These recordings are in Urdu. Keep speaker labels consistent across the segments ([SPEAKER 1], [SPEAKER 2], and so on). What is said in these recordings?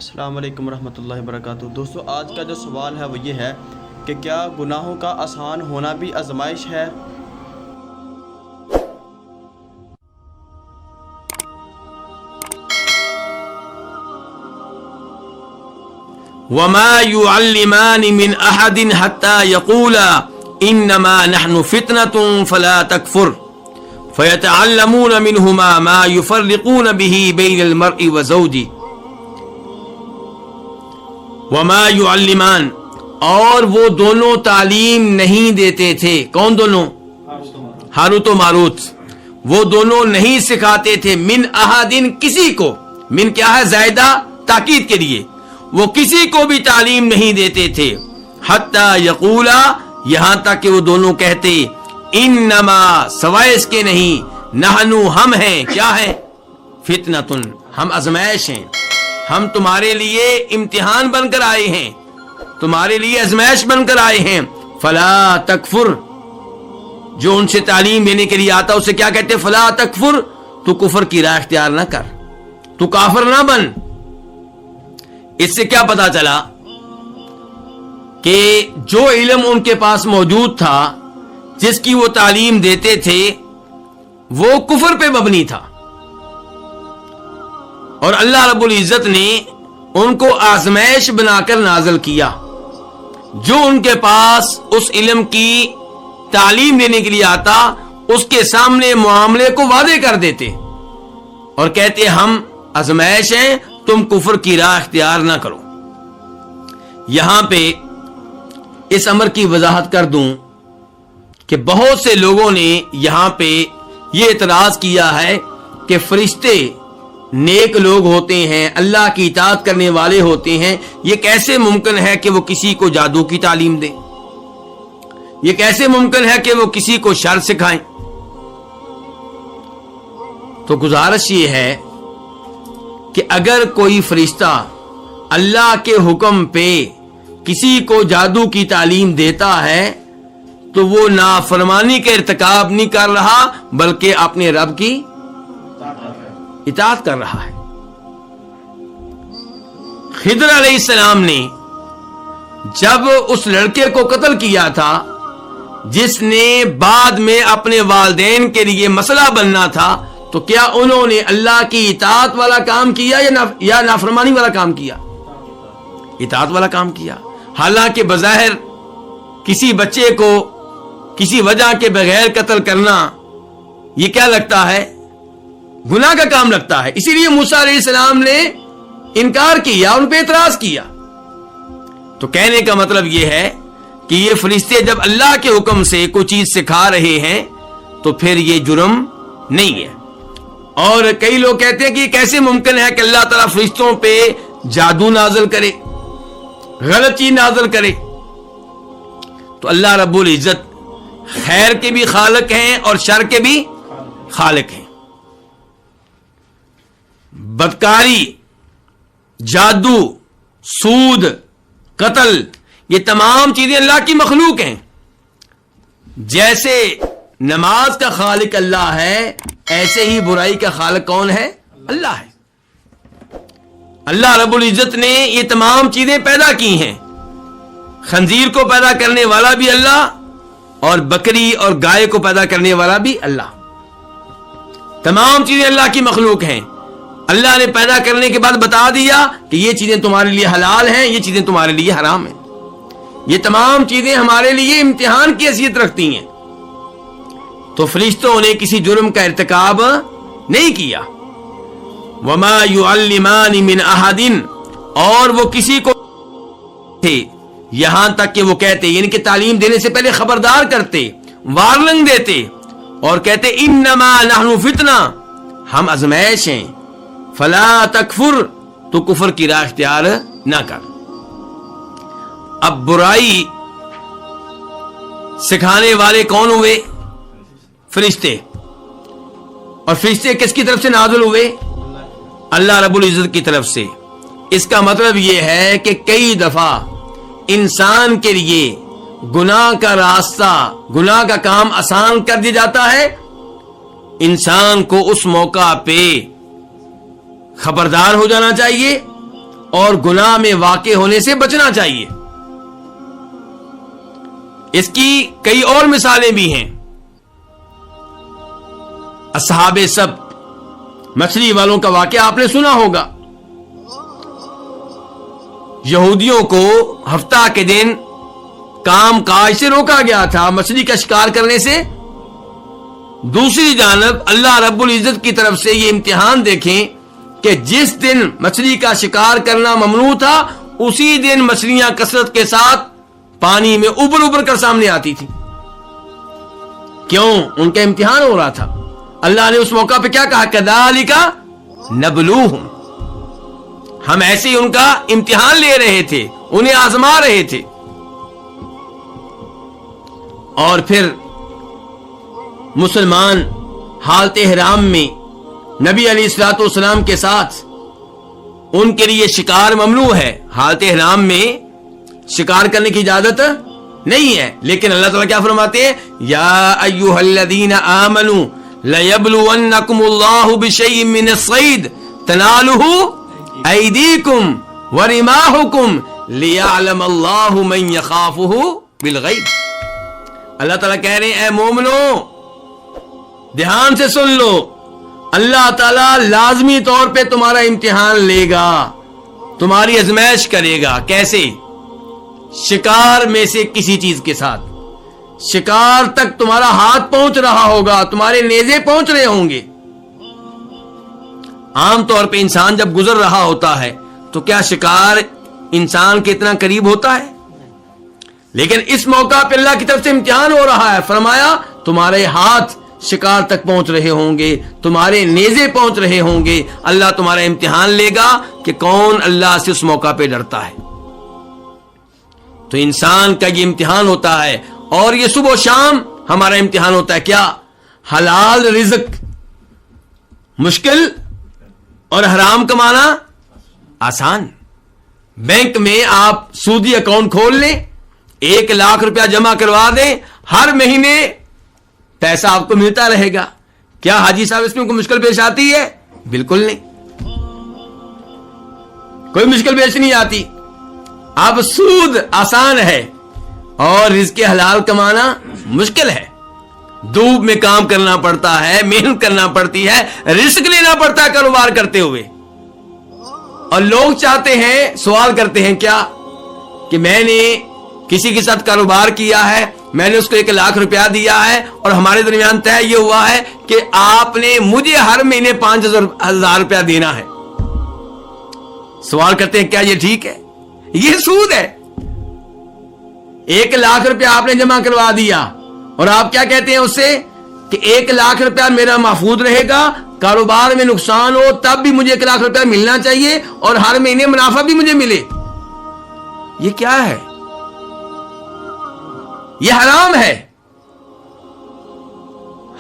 [SPEAKER 1] السلام علیکم ورحمۃ اللہ وبرکاتہ۔ دوستو، آج کا جو سوال ہے وہ یہ ہے کہ کیا گناہوں کا آسان ہونا بھی آزمائش ہے؟
[SPEAKER 2] وما يعلمان من احد حتى يقولا انما نحن فتنة فلا تكفر فيتعلمون منهما ما يفرقون به بين المرء وزوجه وما يعلمان، اور وہ دونوں تعلیم نہیں دیتے تھے۔ کون دونوں؟ ہاروت و ماروت۔ وہ دونوں نہیں سکھاتے تھے من احدن، کسی کو۔ من کیا ہے؟ زائدہ تاکید کے لیے۔ وہ کسی کو بھی تعلیم نہیں دیتے تھے۔ حتی یقولا، یہاں تک کہ وہ دونوں کہتے انما، سوائے اس کے نہیں، نحنو، ہم ہیں، کیا ہیں؟ فتنۃ، ہم آزمائش ہیں، ہم تمہارے لیے امتحان بن کر آئے ہیں، تمہارے لیے آزمائش بن کر آئے ہیں۔ فلا تکفر، جو ان سے تعلیم دینے کے لیے آتا اسے کیا کہتے؟ فلا تکفر، تو کفر کی راہ اختیار نہ کر، تو کافر نہ بن۔ اس سے کیا پتا چلا کہ جو علم ان کے پاس موجود تھا، جس کی وہ تعلیم دیتے تھے، وہ کفر پہ مبنی تھا، اور اللہ رب العزت نے ان کو آزمائش بنا کر نازل کیا۔ جو ان کے پاس اس علم کی تعلیم دینے کے لیے آتا، اس کے سامنے معاملے کو واضح کر دیتے اور کہتے ہم آزمائش ہیں، تم کفر کی راہ اختیار نہ کرو۔ یہاں پہ اس امر کی وضاحت کر دوں کہ بہت سے لوگوں نے یہاں پہ یہ اعتراض کیا ہے کہ فرشتے نیک لوگ ہوتے ہیں، اللہ کی اطاعت کرنے والے ہوتے ہیں، یہ کیسے ممکن ہے کہ وہ کسی کو جادو کی تعلیم دیں؟ یہ کیسے ممکن ہے کہ وہ کسی کو شر سکھائیں؟ تو گزارش یہ ہے کہ اگر کوئی فرشتہ اللہ کے حکم پہ کسی کو جادو کی تعلیم دیتا ہے تو وہ نافرمانی کا ارتکاب نہیں کر رہا، بلکہ اپنے رب کی اطاعت کر رہا ہے۔ خضر علیہ السلام نے جب اس لڑکے کو قتل کیا تھا جس نے بعد میں اپنے والدین کے لیے مسئلہ بننا تھا، تو کیا انہوں نے اللہ کی اطاعت والا کام کیا یا نافرمانی والا کام کیا؟ اطاعت والا کام کیا۔ حالانکہ بظاہر کسی بچے کو کسی وجہ کے بغیر قتل کرنا یہ کیا لگتا ہے؟ گناہ کا کام لگتا ہے۔ اسی لیے موسیٰ علیہ السلام نے انکار کیا، ان پہ اعتراض کیا۔ تو کہنے کا مطلب یہ ہے کہ یہ فرشتے جب اللہ کے حکم سے کوئی چیز سکھا رہے ہیں تو پھر یہ جرم نہیں ہے۔ اور کئی لوگ کہتے ہیں کہ یہ کیسے ممکن ہے کہ اللہ تعالیٰ فرشتوں پہ جادو نازل کرے، غلط چیز نازل کرے؟ تو اللہ رب العزت خیر کے بھی خالق ہیں اور شر کے بھی خالق ہیں۔ بدکاری، جادو، سود، قتل، یہ تمام چیزیں اللہ کی مخلوق ہیں۔ جیسے نماز کا خالق اللہ ہے، ایسے ہی برائی کا خالق کون ہے؟ اللہ ہے۔ اللہ رب العزت نے یہ تمام چیزیں پیدا کی ہیں۔ خنزیر کو پیدا کرنے والا بھی اللہ، اور بکری اور گائے کو پیدا کرنے والا بھی اللہ۔ تمام چیزیں اللہ کی مخلوق ہیں۔ اللہ نے پیدا کرنے کے بعد بتا دیا کہ یہ چیزیں تمہارے لیے حلال ہیں، یہ چیزیں تمہارے لیے حرام ہیں۔ یہ تمام چیزیں ہمارے لیے امتحان کی حیثیت رکھتی ہیں۔ تو فرشتوں نے کسی جرم کا ارتکاب نہیں کیا۔ وما يعلمان من احد، اور وہ کسی کو تھے، یہاں تک کہ وہ کہتے، یعنی کہ تعلیم دینے سے پہلے خبردار کرتے، وارننگ دیتے اور کہتے انما نحن فتنہ، ہم آزمائش ہیں، فلا تکفر، تو کفر کی راہ اختیار نہ کر۔ اب برائی سکھانے والے کون ہوئے؟ فرشتے۔ اور فرشتے کس کی طرف سے نازل ہوئے؟ اللہ رب العزت کی طرف سے۔ اس کا مطلب یہ ہے کہ کئی دفعہ انسان کے لیے گناہ کا راستہ، گناہ کا کام آسان کر دیا جاتا ہے، انسان کو اس موقع پہ خبردار ہو جانا چاہیے اور گناہ میں واقع ہونے سے بچنا چاہیے. اس کی کئی اور مثالیں بھی ہیں. اصحاب سبت مچھلی والوں کا واقعہ آپ نے سنا ہوگا. یہودیوں کو ہفتہ کے دن کام کاج سے روکا گیا تھا مچھلی کا شکار کرنے سے. دوسری جانب اللہ رب العزت کی طرف سے یہ امتحان دیکھیں کہ جس دن مچھلی کا شکار کرنا ممنوع تھا اسی دن مچھلیاں کثرت کے ساتھ پانی میں ابر ابر کر سامنے آتی تھی. کیوں؟ ان کا امتحان ہو رہا تھا. اللہ نے اس موقع پہ کیا کہا؟ کذالک نبلوہم، ہم ایسے ہی ان کا امتحان لے رہے تھے، انہیں آزما رہے تھے. اور پھر مسلمان حالت احرام میں نبی علیہ الصلوۃ والسلام کے ساتھ ان کے لیے شکار ممنوع ہے. حالت احرام میں شکار کرنے کی اجازت نہیں ہے، لیکن اللہ تعالیٰ کیا فرماتے ہیں؟ یا ایھا الذین آمنوا لیبلونکم اللہ بشیء من الصید تنالہ ایدیکم ورماحکم لیعلم اللہ من یخافہ بالغیب. اللہ تعالیٰ کہہ رہے ہیں اے مومنو دھیان سے سن لو، اللہ تعالیٰ لازمی طور پہ تمہارا امتحان لے گا، تمہاری آزمائش کرے گا. کیسے؟ شکار میں سے کسی چیز کے ساتھ. شکار تک تمہارا ہاتھ پہنچ رہا ہوگا، تمہارے نیزے پہنچ رہے ہوں گے. عام طور پہ انسان جب گزر رہا ہوتا ہے تو کیا شکار انسان کے اتنا قریب ہوتا ہے؟ لیکن اس موقع پہ اللہ کی طرف سے امتحان ہو رہا ہے. فرمایا تمہارے ہاتھ شکار تک پہنچ رہے ہوں گے، تمہارے نیزے پہنچ رہے ہوں گے. اللہ تمہارا امتحان لے گا کہ کون اللہ سے اس موقع پہ ڈرتا ہے. تو انسان کا یہ امتحان ہوتا ہے، اور یہ صبح و شام ہمارا امتحان ہوتا ہے. کیا؟ حلال رزق مشکل اور حرام کمانا آسان. بینک میں آپ سودی اکاؤنٹ کھول لیں، 1 لاکھ روپیہ جمع کروا دیں، ہر مہینے پیسہ آپ کو ملتا رہے گا. کیا حاجی صاحب اس میں کوئی مشکل پیش آتی ہے؟ بالکل نہیں، کوئی مشکل پیش نہیں آتی. اب سود آسان ہے اور رزق حلال کمانا مشکل ہے. دھوپ میں کام کرنا پڑتا ہے، محنت کرنا پڑتی ہے، رزق لینا پڑتا ہے کاروبار کرتے ہوئے. اور لوگ چاہتے ہیں، سوال کرتے ہیں کیا کہ میں نے کسی کے ساتھ کاروبار کیا ہے، میں نے اس کو 1 لاکھ روپیہ دیا ہے اور ہمارے درمیان طے یہ ہوا ہے کہ آپ نے مجھے ہر مہینے 5,000 روپیہ دینا ہے. سوال کرتے ہیں کیا یہ ٹھیک ہے؟ یہ سود ہے. 1 لاکھ روپیہ آپ نے جمع کروا دیا اور آپ کیا کہتے ہیں اس سے کہ 1 لاکھ روپیہ میرا محفوظ رہے گا، کاروبار میں نقصان ہو تب بھی مجھے 1 لاکھ روپیہ ملنا چاہیے اور ہر مہینے منافع بھی مجھے ملے. یہ کیا ہے؟ یہ حرام ہے.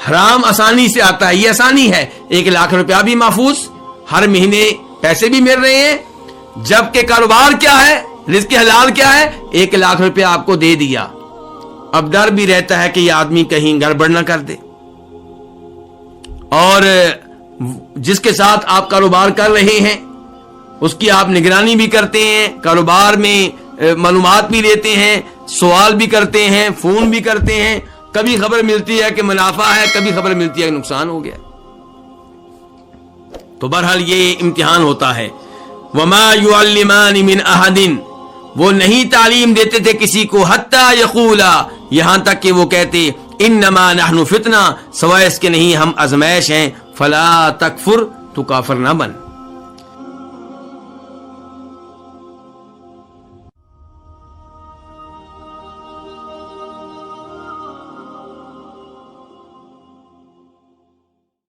[SPEAKER 2] حرام آسانی سے آتا ہے، یہ آسانی ہے. 1 لاکھ روپیہ بھی محفوظ، ہر مہینے پیسے بھی مل رہے ہیں، جبکہ کاروبار کیا ہے، رزق حلال کیا ہے؟ 1 لاکھ روپیہ آپ کو دے دیا، اب ڈر بھی رہتا ہے کہ یہ آدمی کہیں گڑبڑ نہ کر دے. اور جس کے ساتھ آپ کاروبار کر رہے ہیں اس کی آپ نگرانی بھی کرتے ہیں، کاروبار میں معلومات بھی لیتے ہیں، سوال بھی کرتے ہیں، فون بھی کرتے ہیں. کبھی خبر ملتی ہے کہ منافع ہے، کبھی خبر ملتی ہے کہ نقصان ہو گیا. تو بہرحال یہ امتحان ہوتا ہے. وما يعلمان من احد، وہ نہیں تعلیم دیتے تھے کسی کو، حتی یقولا، یہاں تک کہ وہ کہتے انما نحن فتنہ، سوائے اس کے نہیں ہم آزمائش ہیں. فلا تکفر، تو کافر نہ بن.